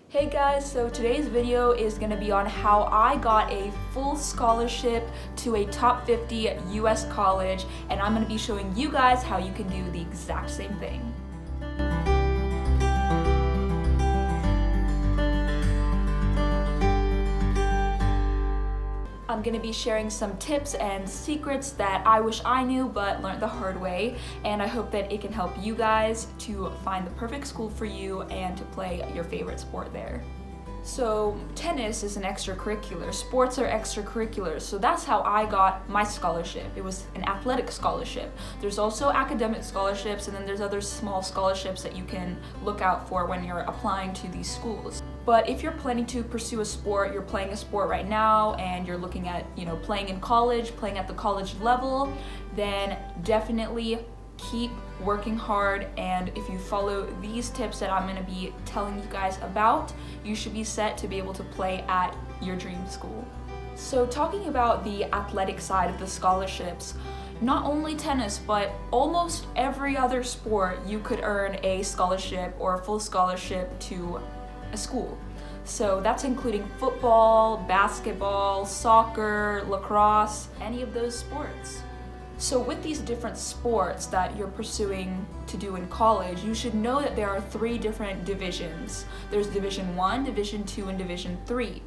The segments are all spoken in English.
Hey guys, so today's video is going to be on how I got a full scholarship to a top 50 US college, and I'm going to be showing you guys how you can do the exact same thing. I'm going to be sharing some tips and secrets that I wish I knew but learned the hard way, and I hope that it can help you guys to find the perfect school for you and to play your favorite sport there. So tennis is an extracurricular, sports are extracurriculars, so that's how I got my scholarship. It was an athletic scholarship. There's also academic scholarships, and then there's other small scholarships that you can look out for when you're applying to these schools. But if you're planning to pursue a sport, you're playing a sport right now and you're looking at, playing in college, playing at the college level, then definitely keep working hard, and if you follow these tips that I'm going to be telling you guys about, you should be set to be able to play at your dream school. So talking about the athletic side of the scholarships, not only tennis, but almost every other sport you could earn a scholarship or a full scholarship to a school. So that's including football, basketball, soccer, lacrosse, any of those sports. So with these different sports that you're pursuing to do in college, you should know that there are 3 different divisions. There's Division 1, Division 2, and Division 3.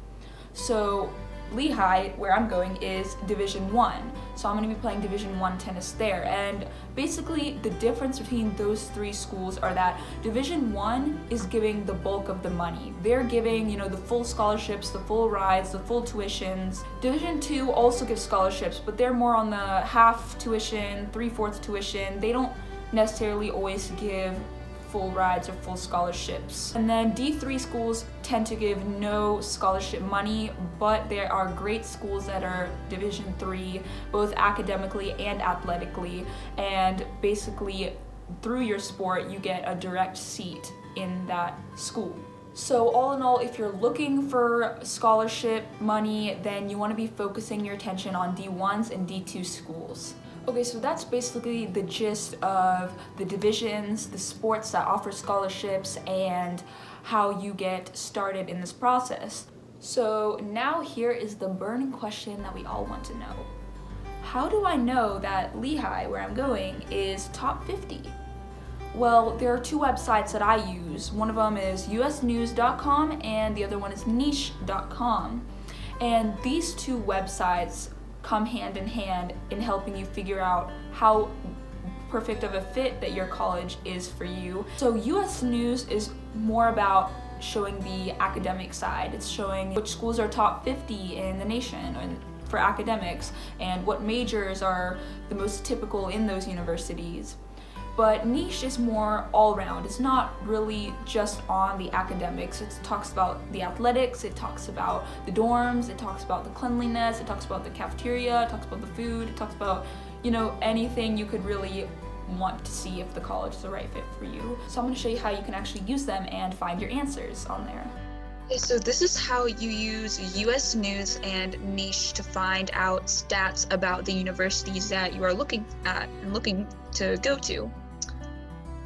So Lehigh, where I'm going, is Division 1. So I'm going to be playing Division 1 tennis there. And basically the difference between those 3 schools are that Division 1 is giving the bulk of the money. They're giving, the full scholarships, the full rides, the full tuitions. Division 2 also gives scholarships, but they're more on the half tuition, 3/4 tuition. They don't necessarily always give full rides or full scholarships. And then D3 schools tend to give no scholarship money, but there are great schools that are Division 3, both academically and athletically, and basically through your sport you get a direct seat in that school. So all in all, if you're looking for scholarship money, then you want to be focusing your attention on D1s and D2 schools. Okay, so that's basically the gist of the divisions, the sports that offer scholarships, and how you get started in this process. So now here is the burning question that we all want to know. How do I know that Lehigh, where I'm going, is top 50? Well, there are 2 websites that I use. One of them is usnews.com and the other one is niche.com. And these 2 websites come hand in hand in helping you figure out how perfect of a fit that your college is for you. So US News is more about showing the academic side. It's showing which schools are top 50 in the nation for academics and what majors are the most typical in those universities. But Niche is more all-round. It's not really just on the academics. It talks about the athletics, it talks about the dorms, it talks about the cleanliness, it talks about the cafeteria, it talks about the food, it talks about, anything you could really want to see if the college is the right fit for you. So I'm going to show you how you can actually use them and find your answers on there. Okay, so this is how you use US News and Niche to find out stats about the universities that you are looking at and looking to go to.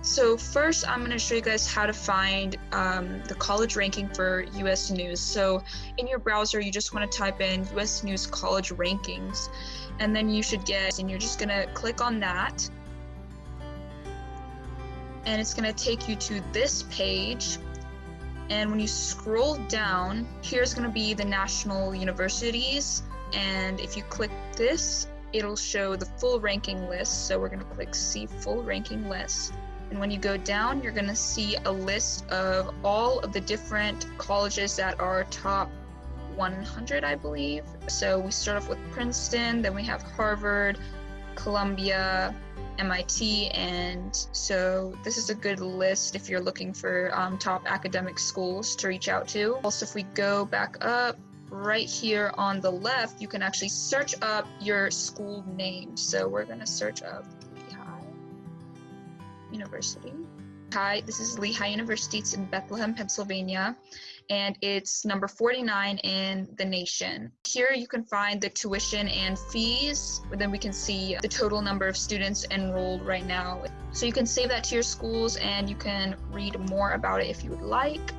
So first, I'm going to show you guys how to find the college ranking for US News. So in your browser, you just want to type in US News college rankings, and then you should and you're just going to click on that. And it's going to take you to this page. And when you scroll down, here's going to be the national universities. And if you click this, it'll show the full ranking list. So we're going to click see full ranking list. And when you go down, you're going to see a list of all of the different colleges that are top 100, I believe. So we start off with Princeton, then we have Harvard, Columbia, MIT, and so this is a good list if you're looking for top academic schools to reach out to. Also, if we go back up, right here on the left, you can actually search up your school name. So we're going to search up University. Hi, this is Lehigh University. It's in Bethlehem, Pennsylvania, and it's number 49 in the nation. Here you can find the tuition and fees, but then we can see the total number of students enrolled right now. So you can save that to your schools and you can read more about it if you would like.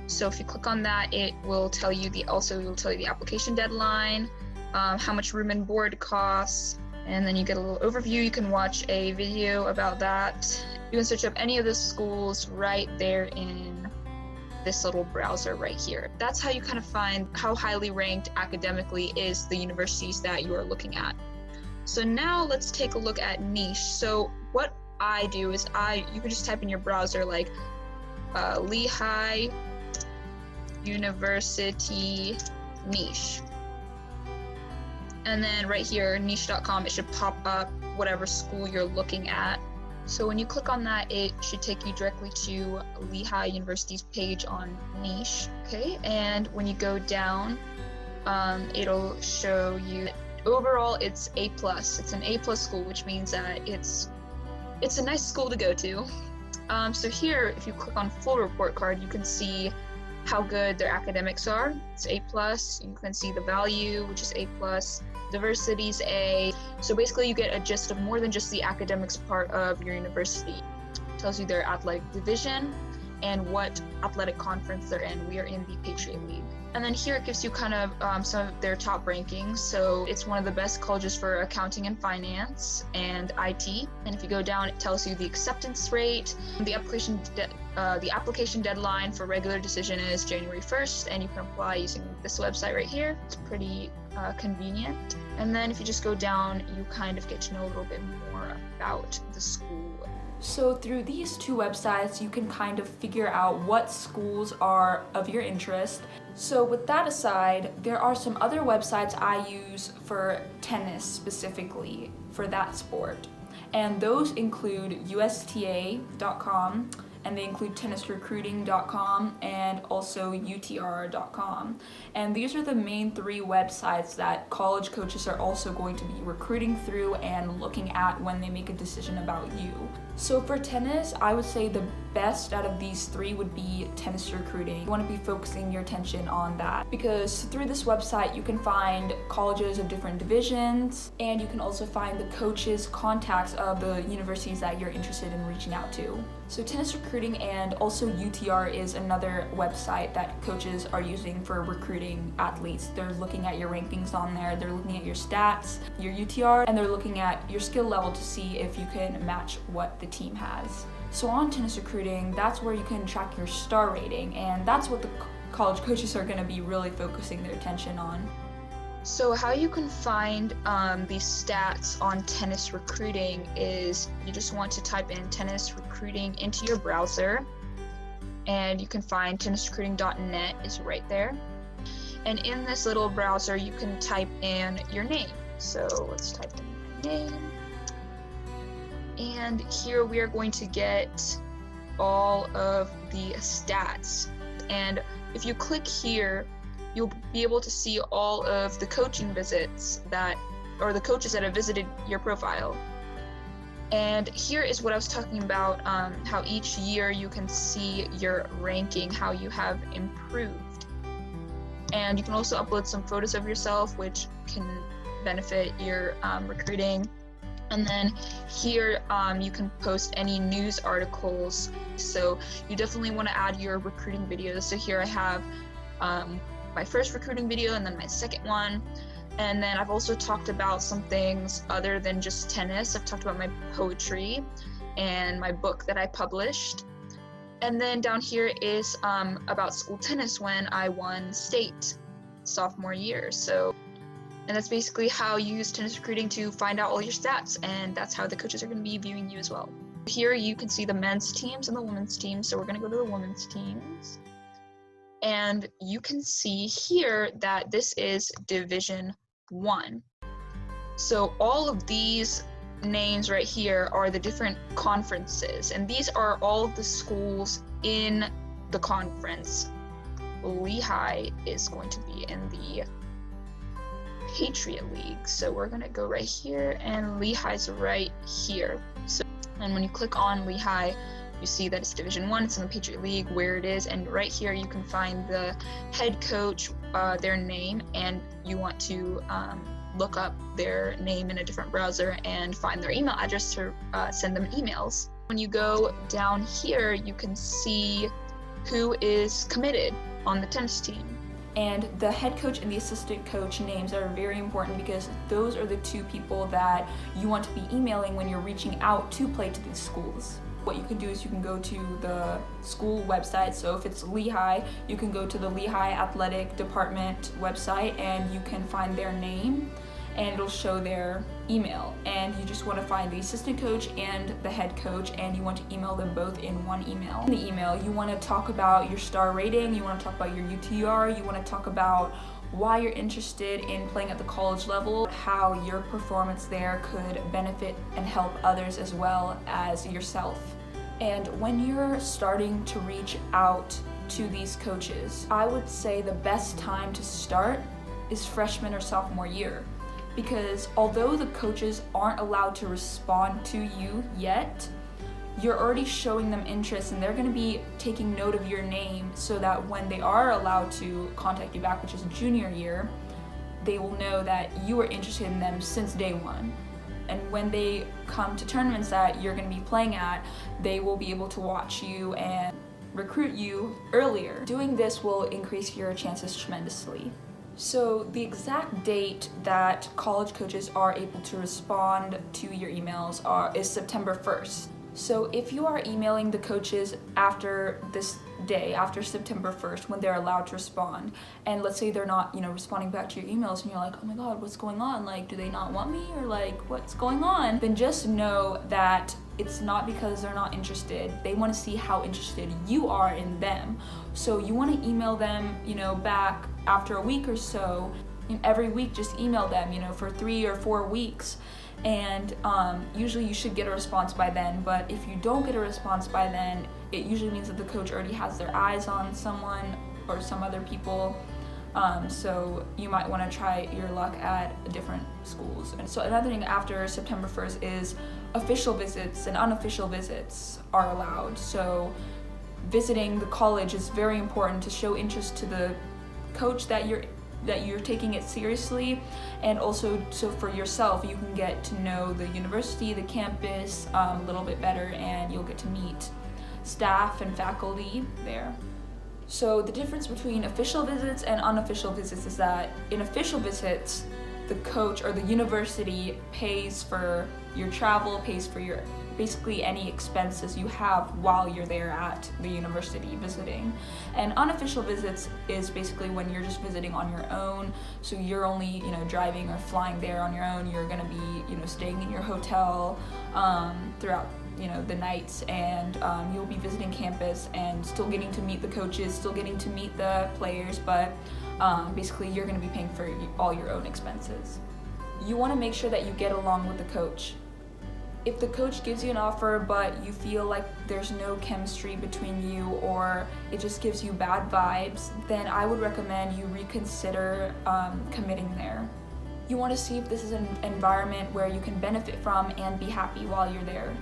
So if you click on that, it will tell you the application deadline, how much room and board costs, and then you get a little overview. You can watch a video about that. You can search up any of the schools right there in this little browser right here. That's how you kind of find how highly ranked academically is the universities that you are looking at. So now let's take a look at niche. So what I do is you can just type in your browser like Lehigh University niche. And then right here, niche.com, it should pop up whatever school you're looking at. So when you click on that, it should take you directly to Lehigh University's page on niche. Okay, and when you go down, it'll show you overall it's A+. It's an A+ school, which means that it's a nice school to go to. So here, if you click on full report card, you can see how good their academics are. It's A+. You can see the value, which is A+. Diversity's A. So basically you get a gist of more than just the academics part of your university. It tells you their athletic division and what athletic conference they're in. We are in the Patriot League. And then here it gives you kind of some of their top rankings. So it's one of the best colleges for accounting and finance and IT. And if you go down, it tells you the acceptance rate. The application deadline for regular decision is January 1st, and you can apply using this website right here. It's pretty convenient. And then if you just go down, you kind of get to know a little bit more about the school. So through these two websites, you can kind of figure out what schools are of your interest. So with that aside, there are some other websites I use for tennis specifically for that sport. And those include USTA.com, and they include tennisrecruiting.com and also UTR.com. And these are the main three websites that college coaches are also going to be recruiting through and looking at when they make a decision about you. So for tennis, I would say the best out of these three would be tennis recruiting. You want to be focusing your attention on that because through this website you can find colleges of different divisions, and you can also find the coaches' contacts of the universities that you're interested in reaching out to. So tennis recruiting and also UTR is another website that coaches are using for recruiting athletes. They're looking at your rankings on there, they're looking at your stats, your UTR, and they're looking at your skill level to see if you can match what the team has. So on tennis recruiting, that's where you can track your star rating, and that's what the college coaches are going to be really focusing their attention on. So how you can find these stats on tennis recruiting is you just want to type in tennis recruiting into your browser, and you can find tennisrecruiting.net is right there. And in this little browser, you can type in your name. So let's type in my name. And here we are going to get all of the stats. And if you click here, you'll be able to see all of the coaching visits or the coaches that have visited your profile. And here is what I was talking about, how each year you can see your ranking, how you have improved. And you can also upload some photos of yourself, which can benefit your recruiting. And then here you can post any news articles. So you definitely want to add your recruiting videos. So here I have my first recruiting video and then my second one. And then I've also talked about some things other than just tennis. I've talked about my poetry and my book that I published. And then down here is about school tennis when I won state sophomore year. And that's basically how you use tennis recruiting to find out all your stats, and that's how the coaches are going to be viewing you as well. Here you can see the men's teams and the women's teams, so we're going to go to the women's teams. And you can see here that this is Division 1. So all of these names right here are the different conferences, and these are all of the schools in the conference. Lehigh is going to be in the Patriot League. So we're going to go right here, and Lehigh's right here. And when you click on Lehigh, you see that it's Division 1, it's in the Patriot League, where it is, and right here you can find the head coach, their name, and you want to look up their name in a different browser and find their email address to send them emails. When you go down here, you can see who is committed on the tennis team. And the head coach and the assistant coach names are very important because those are the two people that you want to be emailing when you're reaching out to play to these schools. What you can do is you can go to the school website. So if it's Lehigh, you can go to the Lehigh Athletic Department website and you can find their name and it'll show their email. And you just want to find the assistant coach and the head coach and you want to email them both in one email. In the email, you want to talk about your star rating, you want to talk about your UTR, you want to talk about why you're interested in playing at the college level, how your performance there could benefit and help others as well as yourself. And when you're starting to reach out to these coaches, I would say the best time to start is freshman or sophomore year. Because although the coaches aren't allowed to respond to you yet, you're already showing them interest and they're going to be taking note of your name so that when they are allowed to contact you back, which is junior year, they will know that you were interested in them since day one. And when they come to tournaments that you're going to be playing at, they will be able to watch you and recruit you earlier. Doing this will increase your chances tremendously. So the exact date that college coaches are able to respond to your emails is September 1st. So if you are emailing the coaches after this day, after September 1st, when they're allowed to respond, and let's say they're not, responding back to your emails and you're like, oh my God, what's going on? Like, do they not want me? Or like, what's going on? Then just know that it's not because they're not interested. They want to see how interested you are in them. So you want to email them, back after a week or so. And every week just email them, for 3 or 4 weeks. And usually you should get a response by then, but if you don't get a response by then, it usually means that the coach already has their eyes on someone or some other people. So you might want to try your luck at different schools. And so another thing after September 1st is official visits and unofficial visits are allowed. So visiting the college is very important to show interest to the coach that you're taking it seriously, and also so for yourself you can get to know the university, the campus a little bit better, and you'll get to meet staff and faculty there. So the difference between official visits and unofficial visits is that in official visits, the coach or the university pays for your travel, pays for your basically any expenses you have while you're there at the university visiting. And unofficial visits is basically when you're just visiting on your own, so you're only driving or flying there on your own. You're going to be staying in your hotel throughout the nights, and you'll be visiting campus and still getting to meet the coaches, still getting to meet the players, but basically you're going to be paying for all your own expenses. You want to make sure that you get along with the coach. If the coach gives you an offer but you feel like there's no chemistry between you or it just gives you bad vibes, then I would recommend you reconsider committing there. You want to see if this is an environment where you can benefit from and be happy while you're there.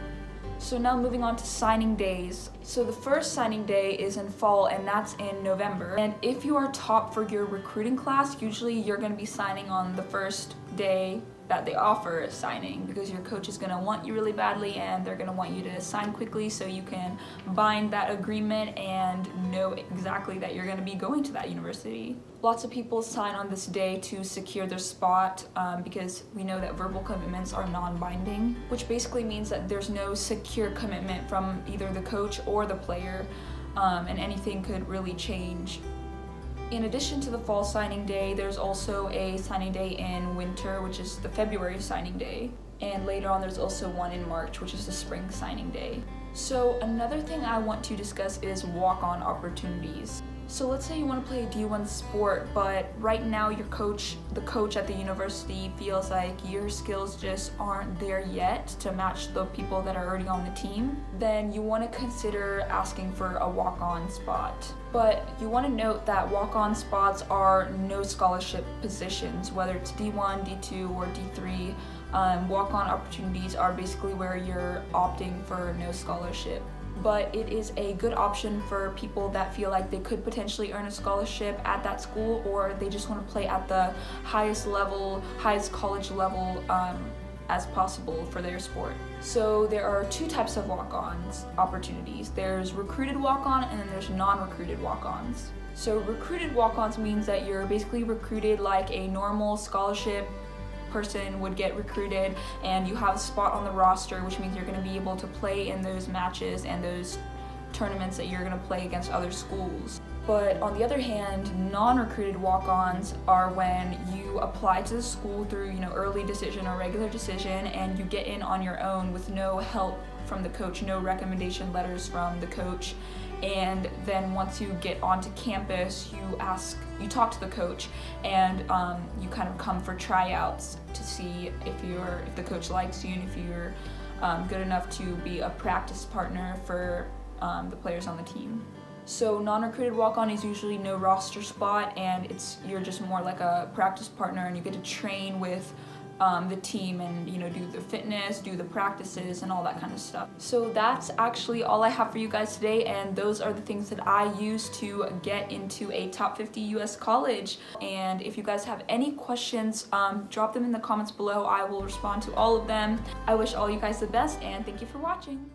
So now moving on to signing days. So the first signing day is in fall, and that's in November. And if you are top for your recruiting class, usually you're going to be signing on the first day that they offer signing, because your coach is going to want you really badly and they're going to want you to sign quickly so you can bind that agreement and know exactly that you're going to be going to that university. Lots of people sign on this day to secure their spot because we know that verbal commitments are non-binding, which basically means that there's no secure commitment from either the coach or the player, and anything could really change. In addition to the fall signing day, there's also a signing day in winter, which is the February signing day. And later on, there's also one in March, which is the spring signing day. So another thing I want to discuss is walk-on opportunities. So let's say you want to play a D1 sport, but right now the coach at the university feels like your skills just aren't there yet to match the people that are already on the team. Then you want to consider asking for a walk-on spot. But you want to note that walk-on spots are no scholarship positions, whether it's D1, D2, or D3. Walk-on opportunities are basically where you're opting for no scholarship. But it is a good option for people that feel like they could potentially earn a scholarship at that school, or they just want to play at the highest college level as possible for their sport. So there are two types of walk-ons opportunities. There's recruited walk-on and then there's non-recruited walk-ons. So recruited walk-ons means that you're basically recruited like a normal scholarship person would get recruited, and you have a spot on the roster, which means you're going to be able to play in those matches and those tournaments that you're going to play against other schools. But on the other hand, non-recruited walk-ons are when you apply to the school through, early decision or regular decision, and you get in on your own with no help from the coach, no recommendation letters from the coach. And then once you get onto campus, you talk to the coach, and you kind of come for tryouts to see if the coach likes you and if you're good enough to be a practice partner for the players on the team. So non-recruited walk-on is usually no roster spot, and you're just more like a practice partner, and you get to train with the team and do the fitness, do the practices, and all that kind of stuff. So that's actually all I have for you guys today, and those are the things that I use to get into a top 50 US college. And if you guys have any questions, drop them in the comments below. I will respond to all of them. I wish all you guys the best, and thank you for watching.